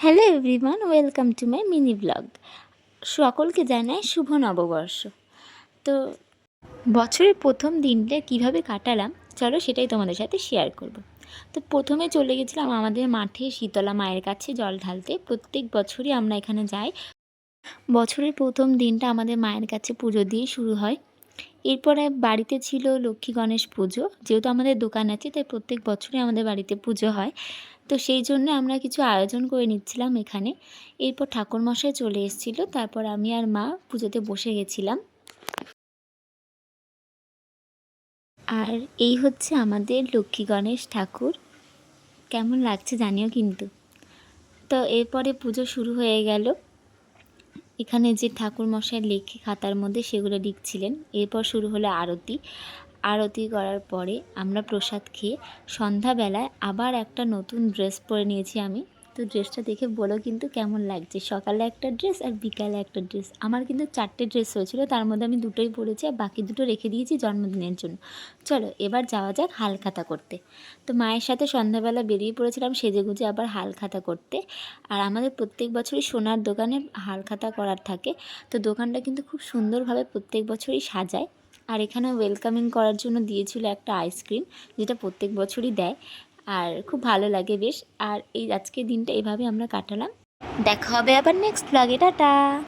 Hello everyone, welcome to my mini blog. সকলকে জানাই শুভ নববর্ষ। তো বছরের প্রথম দিনটা কিভাবে কাটালাম চলো সেটাই তোমাদের সাথে শেয়ার করব। তো প্রথমে চলে গেছিলাম আমাদের মাঠে শীতলা মায়ের কাছে জল ঢালতে। প্রত্যেক বছরই আমরা এখানে যাই। বছরের প্রথম দিনটা আমাদের মায়ের কাছে পুজো দিয়ে শুরু হয়। এরপরে বাড়িতে ছিল লক্ষ্মী গণেশ পুজো। যেহেতু আমাদের দোকান আছে তাই প্রত্যেক বছরই আমাদের বাড়িতে পুজো হয়। তো সেই জন্য আমরা কিছু আয়োজন করে নিচ্ছিলাম এখানে। এরপর ঠাকুরমশাই চলে এসেছিল, তারপর আমি আর মা পুজোতে বসে গেছিলাম। আর এই হচ্ছে আমাদের লক্ষ্মী গণেশ ঠাকুর। কেমন লাগছে জানিও কিন্তু। তো এরপরে পুজো শুরু হয়ে গেল। এখানে যে ঠাকুরমশাই লেখে খাতার মধ্যে সেগুলো লিখছিলেন। এরপর শুরু হলো আরতি। আরতি করার পরে আমরা প্রসাদ খেয়ে সন্ধ্যাবেলায় আবার একটা নতুন ড্রেস পরে নিয়েছি আমি। তো ড্রেসটা দেখে বলো কিন্তু কেমন লাগছে। সকালে একটা ড্রেস আর বিকালে একটা ড্রেস। আমার কিন্তু 4টে ড্রেস হয়েছিল, তার মধ্যে আমি 2টোই পরেছি আর বাকি 2টো রেখে দিয়েছি জন্মদিনের জন্য। চলো এবার যাওয়া যাক হালখাতা করতে। তো মায়ের সাথে সন্ধ্যাবেলা বেরিয়ে পড়েছিলাম সেজেগুজে আবার হালখাতা করতে। আর আমাদের প্রত্যেক বছরই সোনার দোকানে হালখাতা করার থাকে। তো দোকানটা কিন্তু খুব সুন্দরভাবে প্রত্যেক বছরই সাজায়। আর এখানে ওয়েলকামিং করার জন্য দিয়েছিল একটা আইসক্রিম, যেটা প্রত্যেক বছরই দেয়। আর খুব ভালো লাগে বেশ। আর এই আজকের দিনটা এভাবে আমরা কাটালাম। দেখা হবে আবার নেক্সট ব্লগে। টাটা।